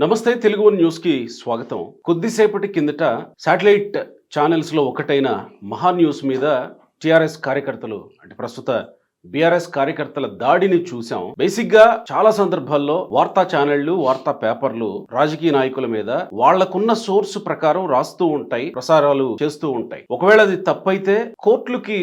నమస్తే Telugu one news కి స్వాగతం. కొద్దిసేపటి కిందట శాటిలైట్ ఛానల్స్ లో ఒకటైన మహా న్యూస్ మీద టిఆర్ఎస్ కార్యకర్తలు అంటే ప్రస్తుత బీఆర్ఎస్ కార్యకర్తల దాడిని చూసాం. బేసిక్ గా చాలా సందర్భాల్లో వార్తా ఛానళ్లు, వార్తా పేపర్లు రాజకీయ నాయకుల మీద వాళ్లకున్న సోర్స్ ప్రకారం రాస్తూ ఉంటాయి, ప్రసారాలు చేస్తూ ఉంటాయి. ఒకవేళ అది తప్పైతే కోర్టులకి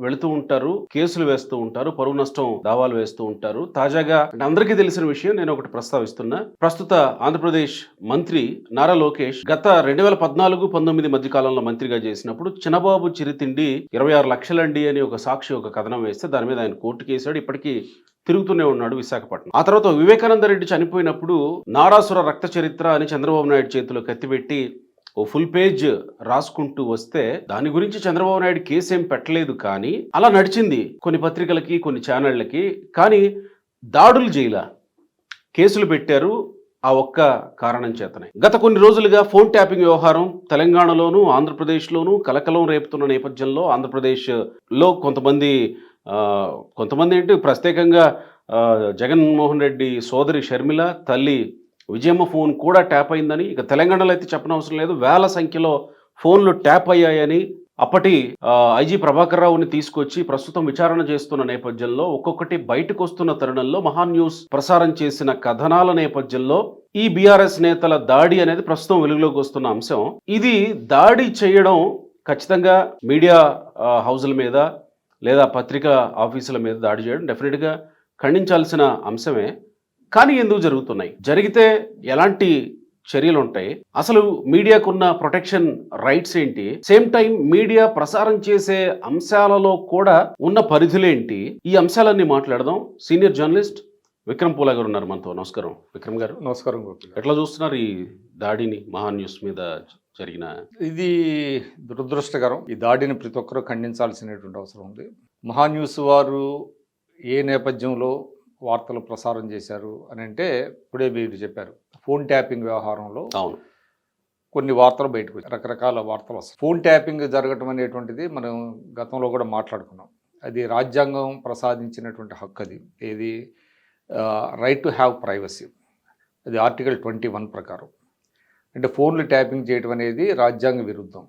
వెళుతూ ఉంటారు, కేసులు వేస్తూ ఉంటారు, పరువు నష్టం దావాలు వేస్తూ ఉంటారు. తాజాగా అంటే అందరికీ తెలిసిన విషయం నేను ఒకటి ప్రస్తావిస్తున్నా. ప్రస్తుత ఆంధ్రప్రదేశ్ మంత్రి నారా లోకేష్ గత 2014-19 మధ్య కాలంలో మంత్రిగా చేసినప్పుడు చిన్నబాబు చిరుతిండి 26 లక్షలండి అని ఒక సాక్షి ఒక కథనం వేస్తే దాని మీద ఆయన కోర్టుకు వేశాడు. ఇప్పటికీ తిరుగుతూనే ఉన్నాడు విశాఖపట్నం. ఆ తర్వాత వివేకానంద రెడ్డి చనిపోయినప్పుడు నారాసుర రక్త చరిత్ర అని చంద్రబాబు నాయుడు చేతిలో కత్తిపెట్టి ఓ ఫుల్ పేజ్ రాసుకుంటూ వస్తే దాని గురించి చంద్రబాబు నాయుడు కేసు ఏం పెట్టలేదు. కానీ అలా నడిచింది కొన్ని పత్రికలకి, కొన్ని ఛానళ్లకి. కానీ దాడులు చేయలా, కేసులు పెట్టారు ఆ ఒక్క కారణం చేతనే. గత కొన్ని రోజులుగా ఫోన్ ట్యాపింగ్ వ్యవహారం తెలంగాణలోను ఆంధ్రప్రదేశ్లోను కలకలం రేపుతున్న నేపథ్యంలో ఆంధ్రప్రదేశ్లో కొంతమంది ఏంటి ప్రత్యేకంగా జగన్మోహన్ రెడ్డి సోదరి షర్మిల, తల్లి విజయమ్మ ఫోన్ కూడా ట్యాప్ అయిందని, ఇక తెలంగాణలో అయితే చెప్పనవసరం లేదు, వేల సంఖ్యలో ఫోన్లు ట్యాప్ అయ్యాయని అప్పటి ఐజీ ప్రభాకర్ రావుని తీసుకొచ్చి ప్రస్తుతం విచారణ చేస్తున్న నేపథ్యంలో ఒక్కొక్కటి బయటకు వస్తున్న తరుణంలో మహా న్యూస్ ప్రసారం చేసిన కథనాల నేపథ్యంలో ఈ బీఆర్ఎస్ నేతల దాడి అనేది ప్రస్తుతం వెలుగులోకి వస్తున్న అంశం. ఇది దాడి చేయడం ఖచ్చితంగా మీడియా హౌజుల మీద లేదా పత్రికా ఆఫీసుల మీద దాడి చేయడం డెఫినెట్గా ఖండించాల్సిన అంశమే. కానీ ఎందుకు జరుగుతున్నాయి, జరిగితే ఎలాంటి చర్యలు ఉంటాయి, అసలు మీడియాకున్న ప్రొటెక్షన్ రైట్స్ ఏంటి, సేమ్ టైం మీడియా ప్రసారం చేసే అంశాలలో కూడా ఉన్న పరిధులేంటి, ఈ అంశాలన్నీ మాట్లాడదాం. సీనియర్ జర్నలిస్ట్ విక్రమ్ పూలా గారు ఉన్నారు మనతో. నమస్కారం విక్రమ్ గారు. నమస్కారం. ఎట్లా చూస్తున్నారు ఈ దాడిని, మహా న్యూస్ మీద జరిగిన? ఇది దురదృష్టకరం. ఈ దాడిని ప్రతి ఒక్కరూ ఖండించాల్సినటువంటి అవసరం ఉంది. మహా న్యూస్ వారు ఏ నేపథ్యంలో వార్తలు ప్రసారం చేశారు అని అంటే, ఇప్పుడే మీరు చెప్పారు, ఫోన్ ట్యాపింగ్ వ్యవహారంలో అవును కొన్ని వార్తలు బయటకు వచ్చాయి, రకరకాల వార్తలు వస్తాయి. ఫోన్ ట్యాపింగ్ జరగటం అనేటువంటిది మనం గతంలో కూడా మాట్లాడుకున్నాం. అది రాజ్యాంగం ప్రసాదించినటువంటి హక్కు. అది ఏది, రైట్ టు హ్యావ్ ప్రైవసీ. అది ఆర్టికల్ 21 ప్రకారం. అంటే ఫోన్లు ట్యాపింగ్ చేయడం అనేది రాజ్యాంగ విరుద్ధం,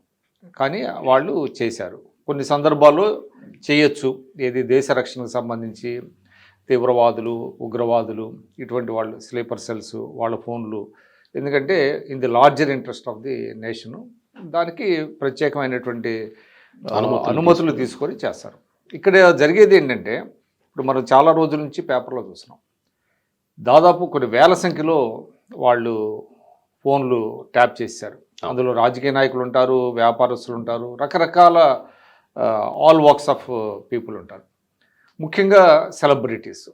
కానీ వాళ్ళు చేశారు. కొన్ని సందర్భాల్లో చేయొచ్చు. ఏది, దేశ రక్షణకు సంబంధించి తీవ్రవాదులు, ఉగ్రవాదులు, ఇటువంటి వాళ్ళు, స్లీపర్ సెల్స్, వాళ్ళ ఫోన్లు, ఎందుకంటే in the larger interest of the nation, దానికి ప్రత్యేకమైనటువంటి అనుమతులు తీసుకొని చేస్తారు. ఇక్కడ జరిగేది ఏంటంటే, ఇప్పుడు మనం చాలా రోజుల నుంచి పేపర్లో చూస్తున్నాం, దాదాపు కొన్ని వేల సంఖ్యలో వాళ్ళు ఫోన్లు ట్యాప్ చేశారు. అందులో రాజకీయ నాయకులు ఉంటారు, వ్యాపారస్తులు ఉంటారు, రకరకాల ఆల్ వాక్స్ ఆఫ్ పీపుల్ ఉంటారు, ముఖ్యంగా సెలబ్రిటీస్.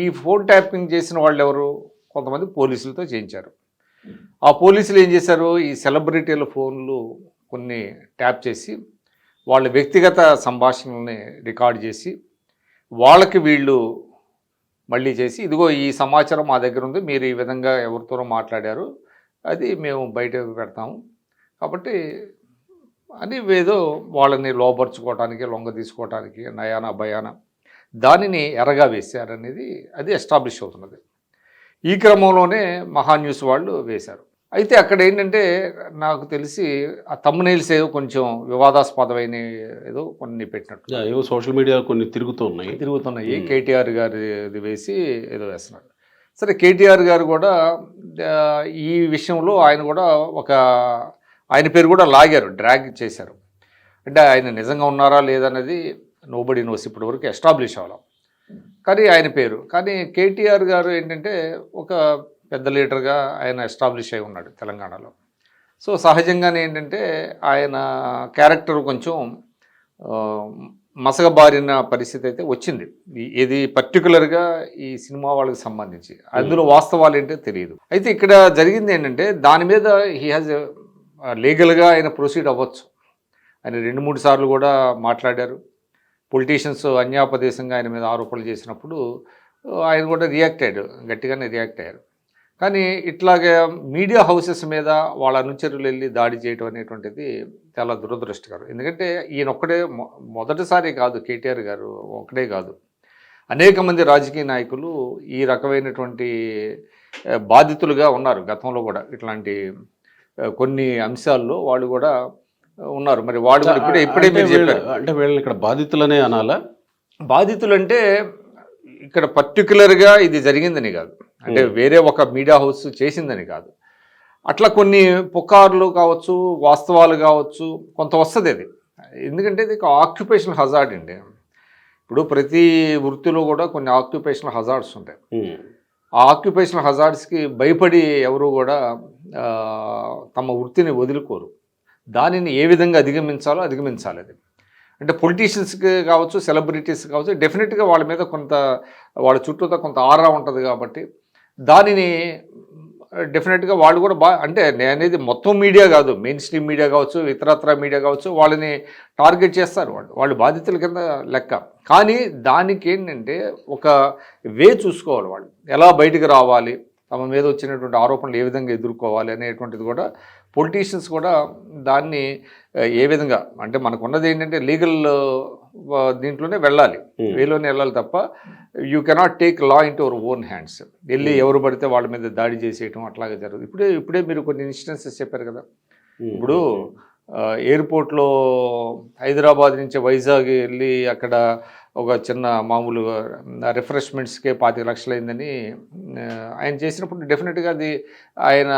ఈ ఫోన్ ట్యాపింగ్ చేసిన వాళ్ళు ఎవరు? కొంతమంది పోలీసులతో చేయించారు. ఆ పోలీసులు ఏం చేశారు, ఈ సెలబ్రిటీల ఫోన్లు కొన్ని ట్యాప్ చేసి వాళ్ళ వ్యక్తిగత సంభాషణల్ని రికార్డ్ చేసి వాళ్ళకి వీళ్ళు మళ్ళీ చేసి, ఇదిగో ఈ సమాచారం మా దగ్గర ఉంది, మీరు ఈ విధంగా ఎవరితోనో మాట్లాడారు, అది మేము బయట పెడతాము కాబట్టి అని ఏదో వాళ్ళని లోపరుచుకోవటానికి, లొంగ తీసుకోవటానికి నయాన భయాన దానిని ఎరగా వేశారనేది అది ఎస్టాబ్లిష్ అవుతున్నది. ఈ క్రమంలోనే మహా న్యూస్ వాళ్ళు వేశారు. అయితే అక్కడ ఏంటంటే, నాకు తెలిసి ఆ థంబ్నెయిల్స్ ఏదో కొంచెం వివాదాస్పదమైన ఏదో కొన్ని పెట్టినట్టు, ఏవో సోషల్ మీడియా కొన్ని తిరుగుతున్నాయి. కేటీఆర్ గారిది వేసి ఏదో వేస్తున్నారు. సరే, కేటీఆర్ గారు కూడా ఈ విషయంలో ఆయన కూడా ఆయన పేరు కూడా లాగారు, డ్రాగ్ చేశారు. అంటే ఆయన నిజంగా ఉన్నారా లేదన్నది నోబడీ నోస్, ఇప్పటి వరకు ఎస్టాబ్లిష్ అవ్వాలి. కానీ ఆయన పేరు, కానీ కేటీఆర్ గారు ఏంటంటే ఒక పెద్ద లీడర్గా ఆయన ఎస్టాబ్లిష్ అయి ఉన్నాడు తెలంగాణలో. సో సహజంగానే ఏంటంటే ఆయన క్యారెక్టర్ కొంచెం మసగబారిన పరిస్థితి అయితే వచ్చింది. ఇది పర్టికులర్గా ఈ సినిమా వాళ్ళకి సంబంధించి, అందులో వాస్తవాలు ఏంటో తెలియదు. అయితే ఇక్కడ జరిగింది ఏంటంటే, దాని మీద హీ హాజ్ లీగల్గా ఆయన ప్రొసీడ్ అవ్వచ్చు. ఆయన 2-3 సార్లు కూడా మాట్లాడారు. పొలిటీషియన్స్ అన్యాపదేశంగా ఆయన మీద ఆరోపణలు చేసినప్పుడు ఆయన కూడా గట్టిగానే రియాక్ట్ అయ్యారు. కానీ ఇట్లాగే మీడియా హౌసెస్ మీద వాళ్ళ అనుచరులు వెళ్ళి దాడి చేయడం అనేటువంటిది చాలా దురదృష్టకరం. ఎందుకంటే ఈయన ఒక్కడే మొదటిసారి కాదు, కేటీఆర్ గారు ఒక్కడే కాదు, అనేక మంది రాజకీయ నాయకులు ఈ రకమైనటువంటి బాధితులుగా ఉన్నారు గతంలో కూడా ఇట్లాంటి కొన్ని అంశాల్లో వాళ్ళు కూడా ఉన్నారు. మరి వాళ్ళు కూడా ఇప్పుడే అంటే మీరు చెప్పారు అంటే వీళ్ళని ఇక్కడ బాధితులనే అనాలా? బాధితులు అంటే ఇక్కడ పర్టికులర్గా ఇది జరిగిందని కాదు, అంటే వేరే ఒక మీడియా హౌస్ చేసిందని కాదు, అట్లా కొన్ని పుకార్లు కావచ్చు, వాస్తవాలు కావచ్చు, కొంత వస్తుంది అది. ఎందుకంటే ఇది ఒక ఆక్యుపేషనల్ హజార్డ్ అండి. ఇప్పుడు ప్రతి వృత్తిలో కూడా కొన్ని ఆక్యుపేషనల్ హజార్డ్స్ ఉంటాయి. ఆ ఆక్యుపేషనల్ హజార్డ్స్కి భయపడి ఎవరు కూడా తమ వృత్తిని వదులుకోరు. దానిని ఏ విధంగా అధిగమించాలో అధిగమించాలి. అది అంటే పొలిటీషియన్స్కి కావచ్చు, సెలబ్రిటీస్ కావచ్చు, డెఫినెట్గా వాళ్ళ మీద కొంత వాళ్ళ చుట్టూతో కొంత ఆరా ఉంటుంది కాబట్టి దానిని డెఫినెట్గా వాళ్ళు కూడా అంటే నేను అనేది మొత్తం మీడియా కాదు, మెయిన్ స్ట్రీమ్ మీడియా కావచ్చు, ఇతరత్ర మీడియా కావచ్చు, వాళ్ళని టార్గెట్ చేస్తారు. వాళ్ళు బాధితుల కింద లెక్క. కానీ దానికి ఏంటంటే ఒక వే చూసుకోవాలి, వాళ్ళు ఎలా బయటకు రావాలి, తమ మీద వచ్చినటువంటి ఆరోపణలు ఏ విధంగా ఎదుర్కోవాలి అనేటువంటిది కూడా పొలిటీషియన్స్ కూడా దాన్ని ఏ విధంగా, అంటే మనకు ఉన్నది ఏంటంటే లీగల్ దీంట్లోనే వెళ్ళాలి, వేలోనే వెళ్ళాలి తప్ప you cannot take law into your own hands. వెళ్ళి ఎవరు పడితే వాళ్ళ మీద దాడి చేసేయటం అట్లాగే జరుగుతుంది. ఇప్పుడే మీరు కొన్ని ఇన్స్టెన్సెస్ చెప్పారు కదా. ఇప్పుడు ఎయిర్పోర్ట్లో హైదరాబాద్ నుంచి వైజాగ్ వెళ్ళి అక్కడ ఒక చిన్న మామూలు రిఫ్రెష్మెంట్స్కే 25 లక్షలు అయిందని ఆయన చేసినప్పుడు డెఫినెట్గా అది ఆయన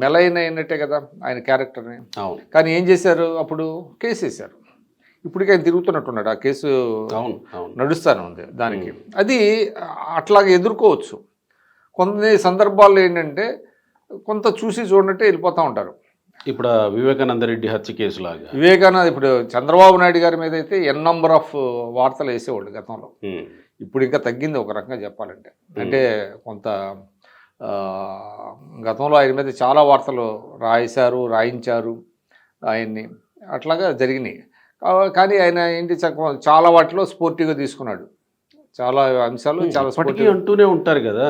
మెలైన్ అయినట్టే కదా ఆయన క్యారెక్టర్ని. కానీ ఏం చేశారు, అప్పుడు కేసు వేశారు. ఇప్పటికీ ఆయన తిరుగుతున్నట్టున్నాడు, ఆ కేసు నడుస్తూనే ఉంది దానికి. అది అట్లాగే ఎదుర్కోవచ్చు. కొన్ని సందర్భాల్లో ఏంటంటే కొంత చూసి చూడనట్టే వెళ్ళిపోతూ ఉంటారు. ఇప్పుడు వివేకానంద రెడ్డి హత్య కేసులాగా ఇప్పుడు చంద్రబాబు నాయుడు గారి మీద అయితే ఎన్ నంబర్ ఆఫ్ వార్తలు వేసేవాళ్ళు గతంలో. ఇప్పుడు ఇంకా తగ్గింది ఒక రకంగా చెప్పాలంటే. అంటే కొంత గతంలో ఆయన మీద చాలా వార్తలు రాయించారు ఆయన్ని, అట్లాగా జరిగినాయి. కానీ ఆయన ఏంటి చాలా వాటిలో స్పోర్టివ్గా తీసుకున్నాడు. చాలా అంశాలు చాలా ఇప్పటికీ అంటూనే ఉంటారు కదా,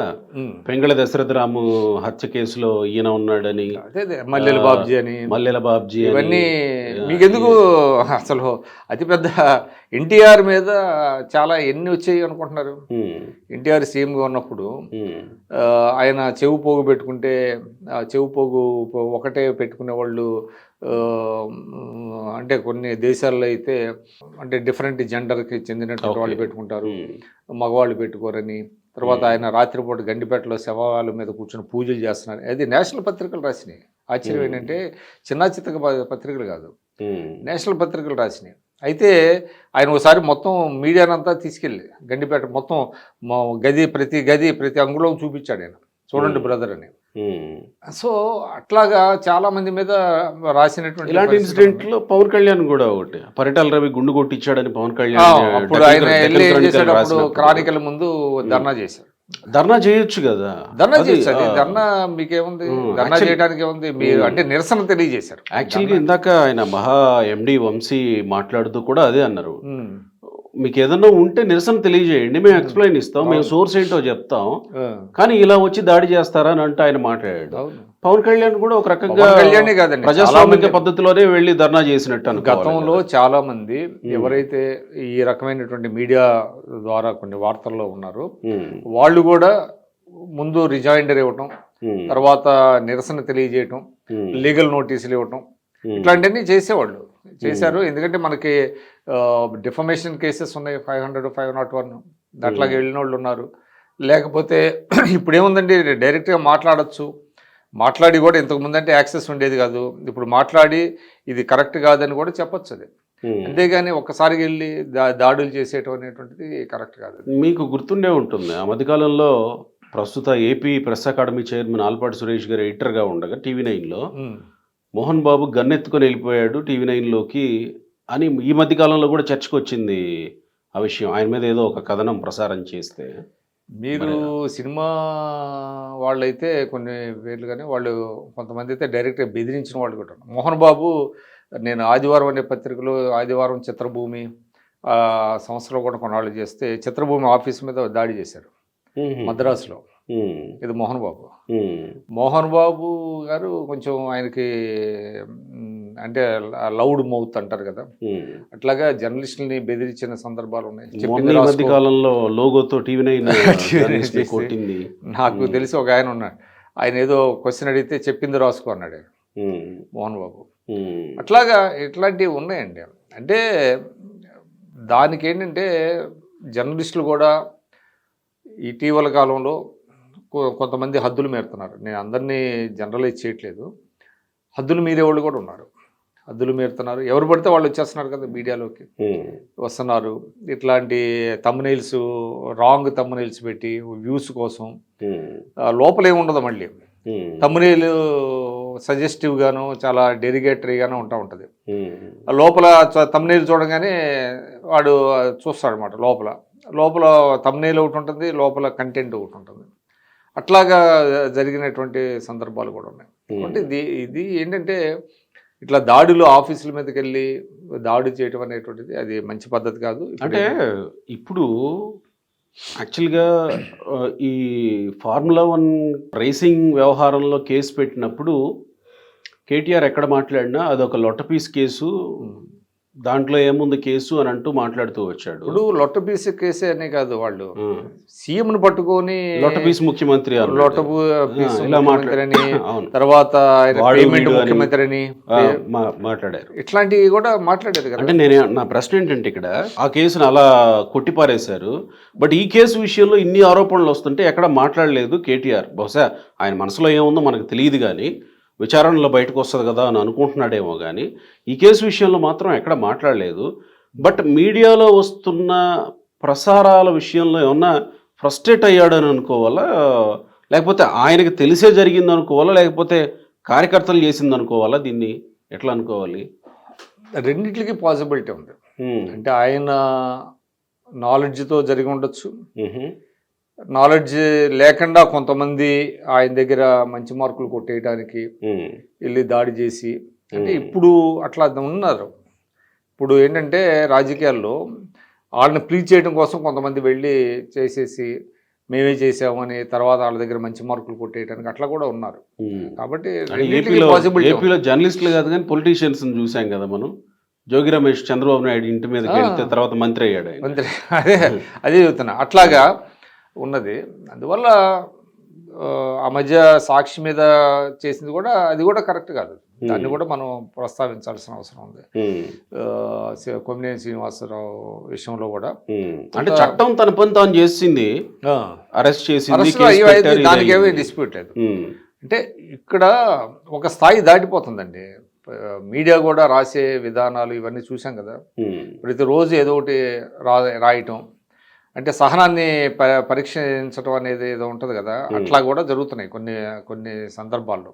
పెంగళ దశరథరాము హత్య కేసులో ఈయన ఉన్నాడని, అదే మల్లెల బాబ్జీ ఇవన్నీ మీకెందుకు అసలు అతిపెద్ద ఎన్టీఆర్ మీద చాలా ఎన్ని వచ్చాయి అనుకుంటున్నారు. ఎన్టీఆర్ సీఎంగా ఉన్నప్పుడు ఆయన చెవు పోగు పెట్టుకుంటే చెవు పోగు ఒకటే పెట్టుకునే వాళ్ళు, అంటే కొన్ని దేశాల్లో అయితే అంటే డిఫరెంట్ జెండర్కి చెందినటువంటి వాళ్ళు పెట్టుకుంటారు, మగవాళ్ళు పెట్టుకోరని. తర్వాత ఆయన రాత్రిపూట గండిపేటలో శవాల మీద కూర్చొని పూజలు చేస్తున్నారు. అది నేషనల్ పత్రికలు రాసినాయి. ఆశ్చర్యం ఏంటంటే చిన్న చిత్తక పత్రికలు కాదు, నేషనల్ పత్రికలు రాసినాయి. అయితే ఆయన ఒకసారి మొత్తం మీడియానంతా తీసుకెళ్ళి గండిపేట మొత్తం ప్రతి అంగుళం చూపించాడు ఆయన, చూడండి బ్రదర్ అని. సో అట్లాగా చాలా మంది మీద రాసినటువంటి ఇలాంటి ఇన్సిడెంట్లో పవన్ కళ్యాణ్ కూడా ఒకటి, పరిటాల రవి గుండు కొట్టించాడని పవన్ కళ్యాణ్ అప్పుడు ఆయన ఏం చేశాడు, అప్పుడు క్రానికల్ ముందు ధర్నా చేశాడు. ధర్నా చేయొచ్చు కదా, ధర్నా చేయొచ్చు. ధర్నా మీకేముంది, ధర్నా చేయడానికి ఏముంది, మీరు అంటే నిరసన తెలియజేశారు. యాక్చువల్గా ఇందాక ఆయన మహా ఎండి వంశీ మాట్లాడుతూ కూడా అదే అన్నారు, మీకు ఏదన్నా ఉంటే నిరసన తెలియజేయండి, మేము ఎక్స్ప్లెయిన్ ఇస్తాం, మేము సోర్స్ ఏంటో చెప్తాం, కానీ ఇలా వచ్చి దాడి చేస్తారా అని అంటే ఆయన మాట్లాడాడు. పవన్ కళ్యాణ్ కూడా ఒక రకంగా ప్రజాస్వామిక పద్ధతిలోనే వెళ్ళి ధర్నా చేసినట్టు. గతంలో చాలా మంది ఎవరైతే ఈ రకమైనటువంటి మీడియా ద్వారా కొన్ని వార్తల్లో ఉన్నారో వాళ్ళు కూడా ముందు రిజైండర్ ఇవ్వటం, తర్వాత నిరసన తెలియజేయటం, లీగల్ నోటీసులు ఇవ్వటం, ఇట్లాంటివన్నీ చేసేవాళ్ళు చేశారు. ఎందుకంటే మనకి డిఫమేషన్ కేసెస్ ఉన్నాయి, 500, 501 అట్లాగే వెళ్ళిన వాళ్ళు ఉన్నారు. లేకపోతే ఇప్పుడు ఏముందండి, డైరెక్ట్గా మాట్లాడి కూడా ఇంతకుముందు అంటే యాక్సెస్ ఉండేది కాదు, ఇప్పుడు మాట్లాడి ఇది కరెక్ట్ కాదని కూడా చెప్పొచ్చు. అది అంతేగాని ఒక్కసారికి వెళ్ళి దాడులు చేసేయటం అనేటువంటిది కరెక్ట్ కాదు. మీకు గుర్తుండే ఉంటుంది, ఆ మధ్యకాలంలో ప్రస్తుత AP press academy chairman all party Suresh గారు ఎడిటర్గా ఉండగా TV9లో మోహన్ బాబు గన్నెత్తుకొని వెళ్ళిపోయాడు TV9లోకి అని ఈ మధ్యకాలంలో కూడా చర్చకు వచ్చింది ఆ విషయం. ఆయన మీద ఏదో ఒక కథనం ప్రసారం చేస్తే, మీరు సినిమా వాళ్ళైతే కొన్ని పేర్లు, కానీ వాళ్ళు కొంతమంది అయితే డైరెక్ట్గా బెదిరించిన వాళ్ళు కూడా. మోహన్ బాబు, నేను ఆదివారం అనే పత్రికలో ఆదివారం చిత్రభూమి సంస్థలో కూడా కొన్నాళ్ళు చేస్తే చిత్రభూమి ఆఫీస్ మీద దాడి చేశారు మద్రాసులో. ఇది మోహన్ బాబు గారు కొంచెం ఆయనకి అంటే లౌడ్ మౌత్ అంటారు కదా, అట్లాగా జర్నలిస్టులని బెదిరించిన సందర్భాలు ఉన్నాయి. చెప్పింది ఈ మధ్య రాసుకో. కాలంలో లోగోతో టీవీ చేసి కొట్టింది. నాకు తెలిసి ఒక ఆయన ఉన్నాడు, ఆయన ఏదో క్వశ్చన్ అడిగితే చెప్పింది రాసుకో అన్నాడు ఆయన, మోహన్ బాబు. అట్లాగా ఇట్లాంటివి ఉన్నాయండి. అంటే దానికి ఏంటంటే జర్నలిస్టులు కూడా ఇటీవల కాలంలో కొంతమంది హద్దులు మీరుతున్నారు. నేను అందరినీ జనరలైజ్ చేయట్లేదు, హద్దులు మీరే వాళ్ళు కూడా ఉన్నారు. హద్దులు మీరుతున్నారు, ఎవరు పడితే వాళ్ళు వచ్చేస్తున్నారు కదా, మీడియాలోకి వస్తున్నారు. ఇట్లాంటి తమ్నెయిల్స్, రాంగ్ తమ్నెయిల్స్ పెట్టి వ్యూస్ కోసం. లోపల ఏముండదు, మళ్ళీ తమ్నెయిల్ సజెస్టివ్గాను చాలా డెరిగేటరీగాను ఉంటుంది. లోపల తమ్నెయిల్ చూడగానే వాడు చూస్తాడనమాట. లోపల లోపల తమ్నెయిల్ ఒకటి ఉంటుంది, లోపల కంటెంట్ ఒకటి ఉంటుంది. అట్లాగా జరిగినటువంటి సందర్భాలు కూడా ఉన్నాయి. అంటే ఇది ఏంటంటే ఇట్లా దాడులు ఆఫీసుల మీదకి వెళ్ళి దాడి చేయడం అనేటువంటిది అది మంచి పద్ధతి కాదు. అంటే ఇప్పుడు యాక్చువల్గా ఈ ఫార్ములా 1 రేసింగ్ వ్యవహారంలో కేసు పెట్టినప్పుడు కేటీఆర్ ఎక్కడ మాట్లాడినా అదొక లొట్టపీస్ కేసు, దాంట్లో ఏముంది కేసు అని అంటూ మాట్లాడుతూ వచ్చాడు. ఇప్పుడు లొట్టపీస్ కేసే అనే కాదు, వాళ్ళు సీఎంను పట్టుకొని లొట్టపీస్ ముఖ్యమంత్రి తర్వాత ముఖ్యమంత్రి అని మాట్లాడారు. ఇట్లాంటివి కూడా మాట్లాడారు కదా. అంటే నా ప్రశ్న ఏంటంటే ఇక్కడ ఆ కేసును అలా కొట్టిపారేశారు, బట్ ఈ కేసు విషయంలో ఇన్ని ఆరోపణలు వస్తుంటే ఎక్కడ మాట్లాడలేదు కేటీఆర్. బహుశా ఆయన మనసులో ఏముందో మనకు తెలియదు, కానీ విచారణలో బయటకు వస్తుంది కదా అని అనుకుంటున్నాడేమో, కానీ ఈ కేసు విషయంలో మాత్రం ఎక్కడ మాట్లాడలేదు. బట్ మీడియాలో వస్తున్న ప్రసారాల విషయంలో ఏమన్నా ఫ్రస్ట్రేట్ అయ్యాడని అనుకోవాలా, లేకపోతే ఆయనకి తెలిసే జరిగింది అనుకోవాలా, లేకపోతే కార్యకర్తలు చేసింది అనుకోవాలా? దీన్ని ఎట్లా అనుకోవాలి? రెండింటికి పాసిబిలిటీ ఉంది. అంటే ఆయన నాలెడ్జ్తో జరిగి ఉండొచ్చు, నాలెడ్జ్ లేకుండా కొంతమంది ఆయన దగ్గర మంచి మార్కులు కొట్టేయడానికి వెళ్ళి దాడి చేసి, అంటే ఇప్పుడు అట్లా ఉన్నారు. ఇప్పుడు ఏంటంటే రాజకీయాల్లో వాళ్ళని ప్లీజ్ చేయడం కోసం కొంతమంది వెళ్ళి చేసేసి మేమే చేసామని తర్వాత వాళ్ళ దగ్గర మంచి మార్కులు కొట్టేయడానికి అట్లా కూడా ఉన్నారు. కాబట్టి ఏపీలో జర్నలిస్టులు కాదు కానీ పొలిటీషియన్స్ చూసాం కదా మనం. జోగి రమేష్ చంద్రబాబు నాయుడు ఇంటి మీద తర్వాత మంత్రి అయ్యాడు. అదే చెబుతున్నా, అట్లాగా ఉన్నది. అందువల్ల ఆ మధ్య సాక్షి మీద చేసింది కూడా అది కూడా కరెక్ట్ కాదు, దాన్ని కూడా మనం ప్రస్తావించాల్సిన అవసరం ఉంది. కొమ్మినేని శ్రీనివాసరావు విషయంలో కూడా అంటే చట్టం తన పని తాను చేసింది, అరెస్ట్ చేసింది, దానికి ఏమీ డిస్ప్యూట్ లేదు. అంటే ఇక్కడ ఒక స్థాయి దాటిపోతుందండి. మీడియా కూడా రాసే విధానాలు ఇవన్నీ చూసాం కదా, ప్రతిరోజు ఏదో ఒకటి రాయటం, అంటే సహనాన్ని పరీక్షించడం అనేది ఏదో ఉంటుంది కదా, అట్లా కూడా జరుగుతున్నాయి కొన్ని సందర్భాల్లో.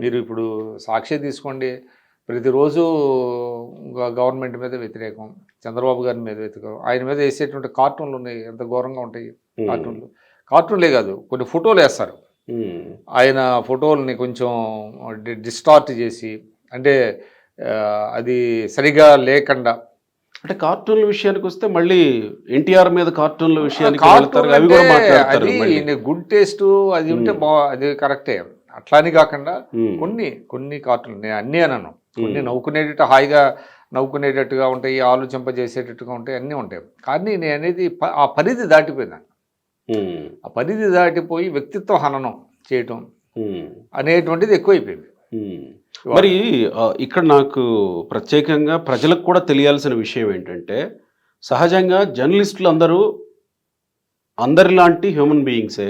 మీరు ఇప్పుడు సాక్షి తీసుకోండి, ప్రతిరోజు గవర్నమెంట్ మీద వ్యతిరేకం, చంద్రబాబు గారి మీద వ్యతిరేకం, ఆయన మీద వేసేటువంటి కార్టూన్లు ఉన్నాయి, ఎంత ఘోరంగా ఉంటాయి కార్టూన్లే కాదు, కొన్ని ఫోటోలు వేస్తారు. ఆయన ఫోటోల్ని కొంచెం డిస్టార్ట్ చేసి, అంటే అది సరిగా లేకుండా. అంటే కార్టూన్ల విషయానికి వస్తే మళ్ళీ ఎన్టీఆర్ మీద కార్టూన్ల విషయానికి అవి కూడా మాట్లాడతారు. గుడ్ టేస్ట్ అది ఉంటే అది కరెక్టే, అట్లాని కాకుండా కొన్ని కార్టూన్లు, నేను అన్నీ అన్నాను, కొన్ని నవ్వుకునేటట్టు హాయిగా నవ్వుకునేటట్టుగా ఉంటాయి, ఆలోచింపజేసేటట్టుగా ఉంటాయి, అన్నీ ఉంటాయి. కానీ నేను అనేది ఆ పరిధి దాటిపోయింది. ఆ పరిధి దాటిపోయి వ్యక్తిత్వ హననం చేయటం అనేటువంటిది ఎక్కువైపోయింది. మరి ఇక్కడ నాకు ప్రత్యేకంగా ప్రజలకు కూడా తెలియాల్సిన విషయం ఏంటంటే, సహజంగా జర్నలిస్టులు అందరిలాంటి హ్యూమన్ బీయింగ్సే,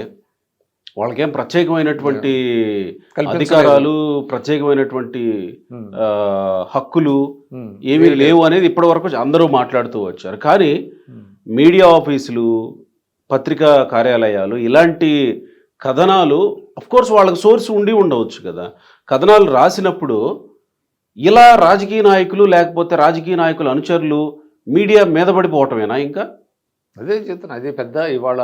వాళ్ళకేం ప్రత్యేకమైనటువంటి అధికారాలు, ప్రత్యేకమైనటువంటి హక్కులు ఏమీ లేవు అనేది ఇప్పటి వరకు అందరూ మాట్లాడుతూ వచ్చారు. కానీ మీడియా ఆఫీసులు, పత్రికా కార్యాలయాలు ఇలాంటి కథనాలు అఫ్కోర్స్ వాళ్ళకి సోర్స్ ఉండి ఉండవచ్చు కదా, కథనాలు రాసినప్పుడు ఇలా రాజకీయ నాయకులు లేకపోతే రాజకీయ నాయకుల అనుచరులు మీడియా మీద పడిపోవటమేనా? ఇంకా అదే చెప్తున్నా, అదే పెద్ద ఇవాళ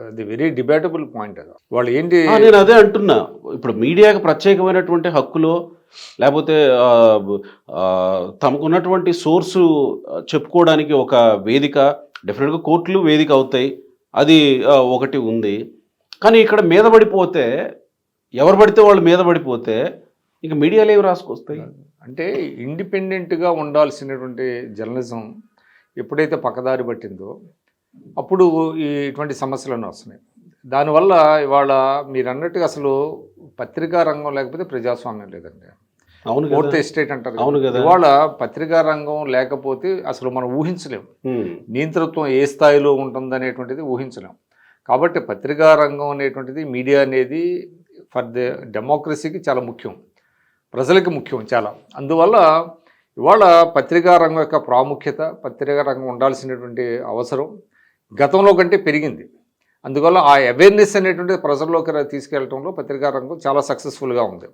అది వెరీ డిబేటబుల్ పాయింట్. అది వాళ్ళు ఏంటి, నేను అదే అంటున్నా. ఇప్పుడు మీడియాకి ప్రత్యేకమైనటువంటి హక్కులు లేకపోతే తమకున్నటువంటి సోర్సు చెప్పుకోవడానికి ఒక వేదిక, డెఫినెట్గా కోర్టులు వేదిక అవుతాయి, అది ఒకటి ఉంది. కానీ ఇక్కడ మీద పడిపోతే, ఎవరు పడితే వాళ్ళు మీద పడిపోతే ఇక మీడియాలో ఏమి రాసుకొస్తాయి? అంటే ఇండిపెండెంట్గా ఉండాల్సినటువంటి జర్నలిజం ఎప్పుడైతే పక్కదారి పట్టిందో అప్పుడు ఇటువంటి సమస్యలను వస్తున్నాయి. దానివల్ల ఇవాళ మీరు అన్నట్టుగా అసలు పత్రికా రంగం లేకపోతే ప్రజాస్వామ్యం లేదండి. అవును ఫోర్త్ కదా. ఎస్టేట్ అంటారు అవును కదా. కదా. ఇవాళ పత్రికా రంగం లేకపోతే అసలు మనం ఊహించలేము. నియంతృత్వం ఏ స్థాయిలో ఉంటుందనేటువంటిది ఊహించలేం. కాబట్టి పత్రికా రంగం అనేటువంటిది, మీడియా అనేది ఫర్ ద డెమోక్రసీకి చాలా ముఖ్యం, ప్రజలకి ముఖ్యం చాలా. అందువల్ల ఇవాళ పత్రికా రంగం యొక్క ప్రాముఖ్యత, పత్రికా రంగం ఉండాల్సినటువంటి అవసరం గతంలో కంటే పెరిగింది. అందువల్ల ఆ అవేర్నెస్ అనేటువంటిది ప్రజల్లోకి తీసుకెళ్లడంలో పత్రికా రంగం చాలా సక్సెస్ఫుల్గా ఉంది.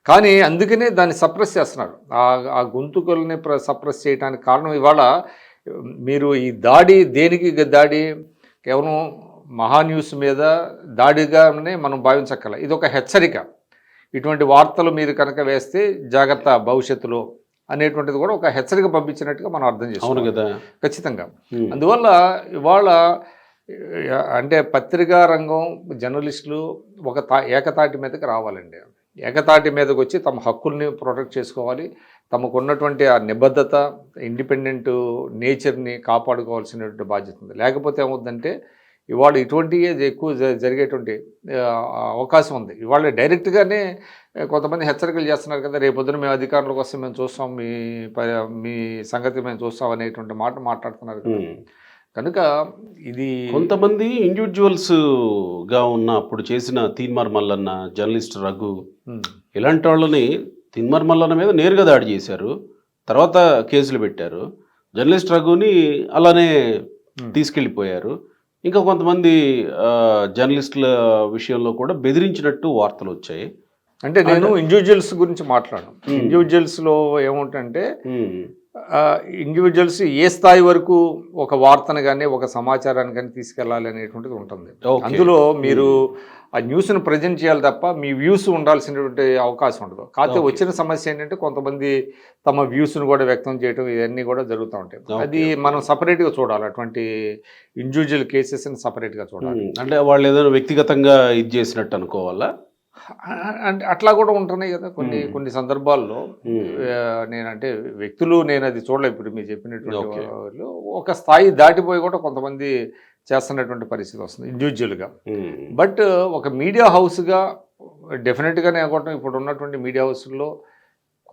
కానీ అందుకనే దాన్ని సప్రెస్ చేస్తున్నారు. ఆ గొంతుకల్ని సప్రెస్ చేయడానికి కారణం ఇవాళ మీరు ఈ దాడి దేనికి దాడి కేవలం మహాన్యూస్ మీద దాడిగానే మనం భావించక్కల. ఇది ఒక హెచ్చరిక. ఇటువంటి వార్తలు మీరు కనుక వేస్తే జాగ్రత్త భవిష్యత్తులో అనేటువంటిది కూడా ఒక హెచ్చరిక పంపించినట్టుగా మనం అర్థం చేసుకోవాలి. అవును కదా. ఖచ్చితంగా. అందువల్ల ఇవాళ అంటే పత్రికా రంగం జర్నలిస్టులు ఒక ఏకతాటి మీదకి రావాలండి. ఏకతాటి మీదకి వచ్చి తమ హక్కుల్ని ప్రొటెక్ట్ చేసుకోవాలి. తమకు ఉన్నటువంటి ఆ నిబద్ధత, ఇండిపెండెంట్ నేచర్ని కాపాడుకోవాల్సినటువంటి బాధ్యత ఉంది. లేకపోతే ఏమవుతుందంటే ఇవాళ ఇటువంటివే ఎక్కువ జరిగేటువంటి అవకాశం ఉంది. ఇవాళ డైరెక్ట్గానే కొంతమంది హెచ్చరికలు చేస్తున్నారు కదా, రేపొద్దున మేము అధికారంలోకి వస్తే మేము చూస్తాం, మీ సంగతి మేము చూస్తాం అనేటువంటి మాట మాట్లాడుతున్నారు కదా. కనుక ఇది కొంతమంది ఇండివిజువల్స్గా ఉన్న అప్పుడు చేసిన తీన్మార్ మల్లన్న, జర్నలిస్ట్ రఘు, ఇలాంటి వాళ్ళని తీన్మార్ మల్లన్న మీద నేరుగా దాడి చేశారు, తర్వాత కేసులు పెట్టారు. జర్నలిస్ట్ రఘుని అలానే తీసుకెళ్ళిపోయారు. ఇంకా కొంతమంది జర్నలిస్టుల విషయంలో కూడా బెదిరించినట్టు వార్తలు వచ్చాయి. అంటే నేను ఇండివిజువల్స్ గురించి మాట్లాడను. ఇండివిజువల్స్లో ఏముంటంటే ఇండివిజువల్స్ ఏ స్థాయి వరకు ఒక వార్తను కానీ ఒక సమాచారాన్ని కానీ తీసుకెళ్ళాలి అనేటువంటిది ఉంటుంది. అందులో మీరు ఆ న్యూస్ను ప్రజెంట్ చేయాలి తప్ప మీ వ్యూస్ ఉండాల్సినటువంటి అవకాశం ఉండదు. కాకపోతే వచ్చిన సమస్య ఏంటంటే కొంతమంది తమ వ్యూస్ను కూడా వ్యక్తం చేయడం, ఇవన్నీ కూడా జరుగుతూ ఉంటాయి. అది మనం సపరేట్గా చూడాలి. అటువంటి ఇండివిజువల్ కేసెస్ని సపరేట్గా చూడాలి. అంటే వాళ్ళు ఏదైనా వ్యక్తిగతంగా ఇది చేసినట్టు అనుకోవాలా? అంటే అట్లా కూడా ఉంటున్నాయి కదా కొన్ని సందర్భాల్లో. నేనంటే వ్యక్తులు నేను అది చూడలేదు. ఇప్పుడు మీరు చెప్పినటువంటి వాళ్ళు ఒక స్థాయి దాటిపోయి కూడా కొంతమంది చేస్తున్నటువంటి పరిస్థితి వస్తుంది ఇండివిజువల్గా. బట్ ఒక మీడియా హౌస్గా డెఫినెట్గానే అనుకుంటాం ఇప్పుడు ఉన్నటువంటి మీడియా హౌస్లో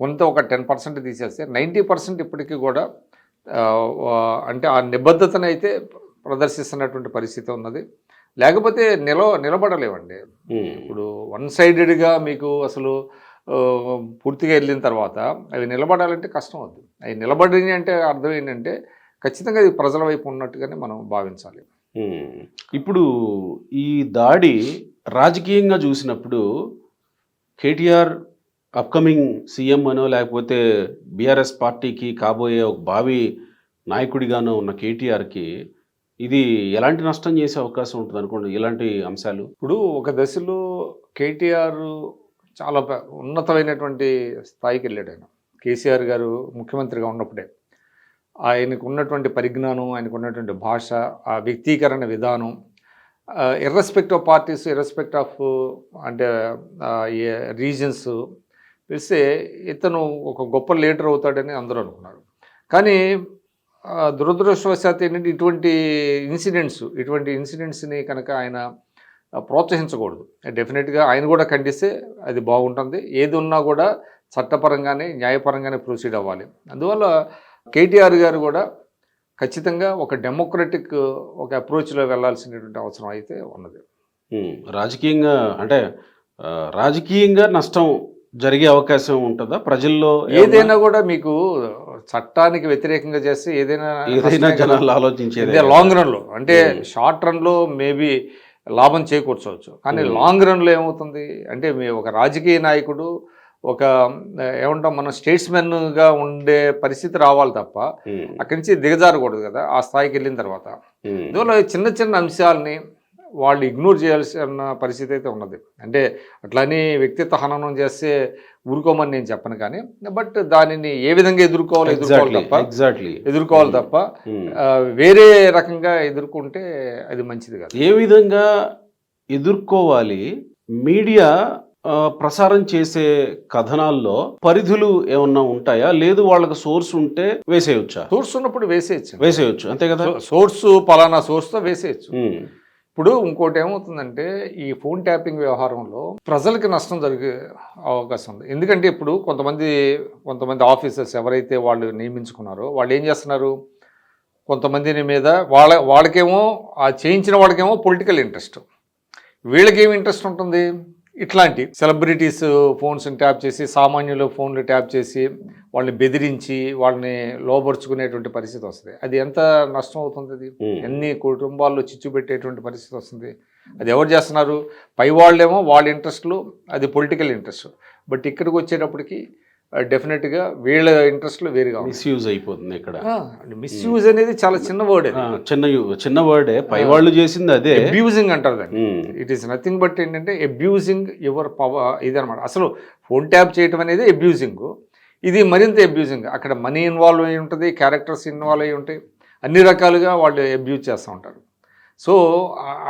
కొంత ఒక 10% తీసేస్తే 90% ఇప్పటికీ కూడా అంటే ఆ నిబద్ధతను అయితే ప్రదర్శిస్తున్నటువంటి పరిస్థితి ఉన్నది. లేకపోతే నిలబడలేవండి. ఇప్పుడు వన్ సైడెడ్గా మీకు అసలు పూర్తిగా వెళ్ళిన తర్వాత అవి నిలబడాలంటే కష్టం అవుతుంది. అవి నిలబడినాయి అంటే అర్థం ఏంటంటే ఖచ్చితంగా ఇది ప్రజల వైపు ఉన్నట్టుగానే మనం భావించాలి. ఇప్పుడు ఈ దాడి రాజకీయంగా చూసినప్పుడు కేటీఆర్ అప్కమింగ్ సీఎం అనో లేకపోతే బీఆర్ఎస్ పార్టీకి కాబోయే ఒక భావి నాయకుడిగానో ఉన్న కేటీఆర్కి ఇది ఎలాంటి నష్టం చేసే అవకాశం ఉంటుంది అనుకోండి ఇలాంటి అంశాలు? ఇప్పుడు ఒక దశలో కేటీఆర్ చాలా ఉన్నతమైనటువంటి స్థాయికి వెళ్ళాడు. ఆయన కేసీఆర్ గారు ముఖ్యమంత్రిగా ఉన్నప్పుడే ఆయనకు ఉన్నటువంటి పరిజ్ఞానం, ఆయనకు ఉన్నటువంటి భాష, ఆ వ్యక్తీకరణ విధానం, ఇర్రెస్పెక్ట్ ఆఫ్ పార్టీస్, ఇర్రెస్పెక్ట్ ఆఫ్ అంటే రీజన్స్ తెలిస్తే ఇతను ఒక గొప్ప లీడర్ అవుతాడని అందరూ అనుకున్నారు. కానీ దురదృష్టవశాత్తు ఏంటంటే ఇటువంటి ఇన్సిడెంట్స్ని కనుక ఆయన ప్రోత్సహించకూడదు. డెఫినెట్గా ఆయన కూడా ఖండిస్తే అది బాగుంటుంది. ఏది ఉన్నా కూడా చట్టపరంగానే న్యాయపరంగానే ప్రొసీడ్ అవ్వాలి. అందువల్ల కేటీఆర్ గారు కూడా ఖచ్చితంగా ఒక డెమోక్రటిక్ ఒక అప్రోచ్లో వెళ్ళాల్సినటువంటి అవసరం అయితే ఉన్నది. రాజకీయంగా అంటే రాజకీయంగా నష్టం జరిగే అవకాశం ఉంటుందా ప్రజల్లో? ఏదైనా కూడా మీకు చట్టానికి వ్యతిరేకంగా చేస్తే ఏదైనా జనాలు ఆలోచించేది లాంగ్ రన్లో, అంటే షార్ట్ రన్లో మేబీ లాభం చేకూర్చవచ్చు. కానీ లాంగ్ రన్లో ఏమవుతుంది అంటే మీ ఒక రాజకీయ నాయకుడు ఒక ఏమంటాం మనం స్టేట్స్మెన్గా ఉండే పరిస్థితి రావాలి తప్ప అక్కడి నుంచి దిగజారకూడదు కదా ఆ స్థాయికి వెళ్ళిన తర్వాత. అందువల్ల చిన్న చిన్న అంశాలని వాళ్ళు ఇగ్నోర్ చేయాల్సిన పరిస్థితి అయితే ఉన్నది. అంటే అట్లని వ్యక్తిత్వ హననం చేస్తే ఊరుకోమని నేను చెప్పను, కానీ బట్ దానిని ఏ విధంగా ఎదుర్కోవాలి తప్ప వేరే రకంగా ఎదుర్కొంటే అది మంచిది కాదు. ఏ విధంగా ఎదుర్కోవాలి? మీడియా ప్రసారం చేసే కథనాల్లో పరిధులు ఏమన్నా ఉంటాయా? లేదు వాళ్ళకి సోర్స్ ఉంటే వేసేయొచ్చా? సోర్స్ ఉన్నప్పుడు వేసేయచ్చు. వేసేయొచ్చు అంతే కదా. సోర్స్ పలానా సోర్స్తో వేసేయచ్చు. ఉమ్, ఇప్పుడు ఇంకోటి ఏమవుతుందంటే ఈ ఫోన్ ట్యాపింగ్ వ్యవహారంలో ప్రజలకి నష్టం జరిగే అవకాశం ఉంది. ఎందుకంటే ఇప్పుడు కొంతమంది ఆఫీసర్స్ ఎవరైతే వాళ్ళు నియమించుకున్నారో వాళ్ళు ఏం చేస్తున్నారు, కొంతమందిని మీద వాళ్ళకేమో ఆ చేయించిన వాళ్ళకేమో పొలిటికల్ ఇంట్రెస్ట్, వీళ్ళకేమి ఇంట్రెస్ట్ ఉంటుంది, ఇట్లాంటి సెలబ్రిటీస్ ఫోన్స్ని ట్యాప్ చేసి, సామాన్యుల ఫోన్లు ట్యాప్ చేసి వాళ్ళని బెదిరించి వాళ్ళని లోబరుచుకునేటువంటి పరిస్థితి వస్తుంది. అది ఎంత నష్టం అవుతుంది, అది ఎన్ని కుటుంబాల్లో చిచ్చు పెట్టేటువంటి పరిస్థితి వస్తుంది. అది ఎవరు చేస్తున్నారు, పై వాళ్ళేమో వాళ్ళ ఇంట్రెస్ట్లు, అది పొలిటికల్ ఇంట్రెస్ట్. బట్ ఇక్కడికి వచ్చేటప్పటికి డెఫినెట్గా వీళ్ళ ఇంట్రెస్ట్లు వేరుగా మిస్యూజ్ అయిపోతుంది ఇక్కడ. మిస్యూజ్ అనేది చాలా చిన్న వర్డ్, చిన్న వర్డే, పై వాళ్ళు చేసింది అదే. అబ్యూజింగ్ అంటారు దాన్ని. ఇట్ ఈస్ నథింగ్ బట్ ఏంటంటే అబ్యూజింగ్ యువర్ పవర్, ఇదనమాట. అసలు ఫోన్ ట్యాప్ చేయటం అనేది అబ్యూజింగ్, ఇది మరింత అబ్యూజింగ్. అక్కడ మనీ ఇన్వాల్వ్ అయి ఉంటుంది, క్యారెక్టర్స్ ఇన్వాల్వ్ అయి ఉంటాయి, అన్ని రకాలుగా వాళ్ళు అబ్యూజ్ చేస్తూ ఉంటారు. సో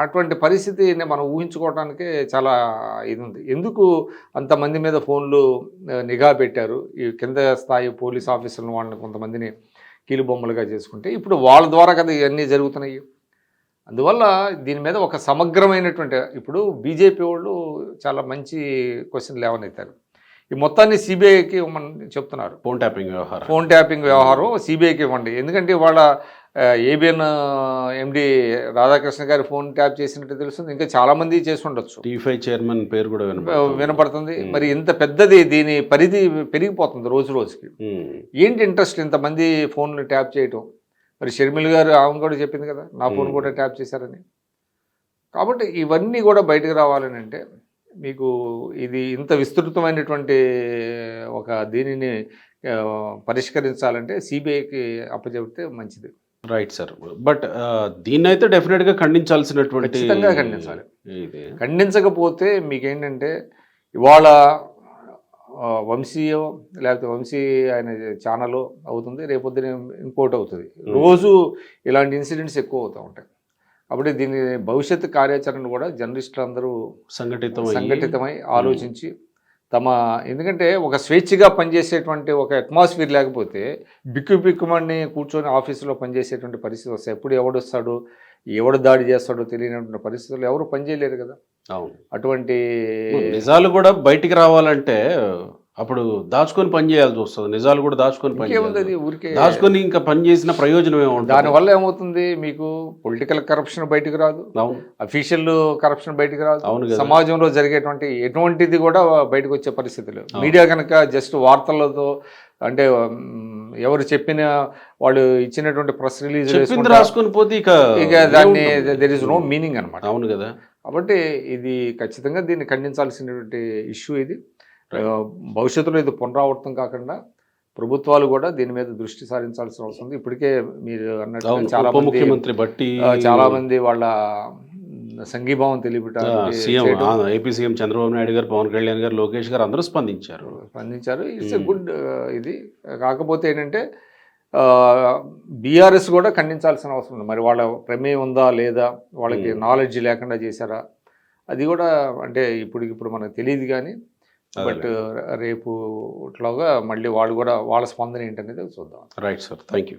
అటువంటి పరిస్థితిని మనం ఊహించుకోవడానికే చాలా ఇది ఉంది. ఎందుకు అంతమంది మీద ఫోన్లు నిఘా పెట్టారు, ఈ కింద స్థాయి పోలీస్ ఆఫీసర్లు వాళ్ళని కొంతమందిని కీలుబొమ్మలుగా చేసుకుంటే ఇప్పుడు వాళ్ళ ద్వారా కదా ఇవన్నీ జరుగుతున్నాయి. అందువల్ల దీని మీద ఒక సమగ్రమైనటువంటి, ఇప్పుడు బీజేపీ వాళ్ళు చాలా మంచి క్వశ్చన్ లేవనెత్తారు. ఈ మొత్తాన్ని సిబిఐకి ఇవ్వమని చెప్తున్నారు. ఫోన్ ట్యాపింగ్ వ్యవహారం సిబిఐకి ఇవ్వండి. ఎందుకంటే వాళ్ళ ఏబిఎన్ ఎండి రాధాకృష్ణ గారి ఫోన్ ట్యాప్ చేసినట్టు తెలుస్తుంది, ఇంకా చాలామంది చేసి ఉండొచ్చు. T5 చైర్మన్ పేరు కూడా వినపడుతుంది. మరి ఇంత పెద్దది, దీని పరిధి పెరిగిపోతుంది రోజు రోజుకి. ఏంటి ఇంట్రెస్ట్ ఇంతమంది ఫోన్లు ట్యాప్ చేయటం? మరి షర్మిల గారు ఆమె కూడా చెప్పింది కదా, నా ఫోన్ కూడా ట్యాప్ చేశారని. కాబట్టి ఇవన్నీ కూడా బయటకు రావాలని అంటే మీకు ఇది ఇంత విస్తృతమైనటువంటి ఒక దీనిని పరిష్కరించాలంటే సిబిఐకి అప్పచెబితే మంచిది. Right sir. బట్ దీన్ని అయితే డెఫినెట్గా ఖండించాల్సినటువంటి, ఖచ్చితంగా ఖండించాలి. ఖండించకపోతే మీకేంటంటే ఇవాళ వంశీయో లేకపోతే వంశీ ఆయన ఛానల్ అవుతుంది, రేపొద్దున ఇంకోటి అవుతుంది. రోజు ఇలాంటి ఇన్సిడెంట్స్ ఎక్కువ అవుతూ ఉంటాయి. కాబట్టి దీని భవిష్యత్తు కార్యాచరణ కూడా జర్నలిస్టులు అందరూ సంఘటితమై ఆలోచించి ఎందుకంటే ఒక స్వేచ్ఛగా పనిచేసేటువంటి ఒక అట్మాస్ఫియర్ లేకపోతే బిక్కుమని కూర్చొని ఆఫీసులో పనిచేసేటువంటి పరిస్థితి వస్తాయి. ఎప్పుడు ఎవడొస్తాడు, ఎవడు దాడి చేస్తాడో తెలియనటువంటి పరిస్థితుల్లో ఎవరు పనిచేయలేరు కదా. అటువంటి నిజాలు కూడా బయటికి రావాలంటే అప్పుడు దాచుకొని పని చేయాల్సి వస్తుంది. నిజాలు కూడా దాచుకొని ఇంకా పని చేసిన ప్రయోజనం ఏముంటుంది? దానివల్ల ఏమవుతుంది, మీకు పొలిటికల్ కరప్షన్ బయటకు రాదు, అఫీషియల్ కరప్షన్ బయటకు రాదు, సమాజంలో జరిగేటువంటి ఎటువంటిది కూడా బయటకు వచ్చే పరిస్థితులు. మీడియా కనుక జస్ట్ వార్తలతో అంటే ఎవరు చెప్పిన వాళ్ళు ఇచ్చినటువంటి ప్రెస్ రిలీజ్ రాసుకొని పోతే ఇక దాన్ని దెర్ ఇస్ నో మీనింగ్ అనమాట. అవును కదా. కాబట్టి ఇది ఖచ్చితంగా దీన్ని ఖండించాల్సినటువంటి ఇష్యూ ఇది. భవిష్యత్తులో ఇది పునరావృతం కాకుండా ప్రభుత్వాలు కూడా దీని మీద దృష్టి సారించాల్సిన అవసరం ఉంది. ఇప్పటికే మీరు అన్నట్టు చాలా మంది వాళ్ళ సంఘీభావం తెలియటానికి ఏపీ సీఎం చంద్రబాబు నాయుడు గారు, పవన్ కళ్యాణ్ గారు, లోకేష్ గారు అందరూ స్పందించారు. ఇట్స్ ఎ గుడ్ ఇది. కాకపోతే ఏంటంటే బీఆర్ఎస్ కూడా ఖండించాల్సిన అవసరం ఉంది. మరి వాళ్ళ ప్రమేయం ఉందా లేదా, వాళ్ళకి నాలెడ్జ్ లేకుండా చేశారా, అది కూడా అంటే ఇప్పుడు మనకు తెలియదు. కానీ బట్ రేపు ఇట్లాగా మళ్ళీ వాళ్ళు కూడా వాళ్ళ స్పందన ఏంటనేది చూద్దాం. Right sir, thank you.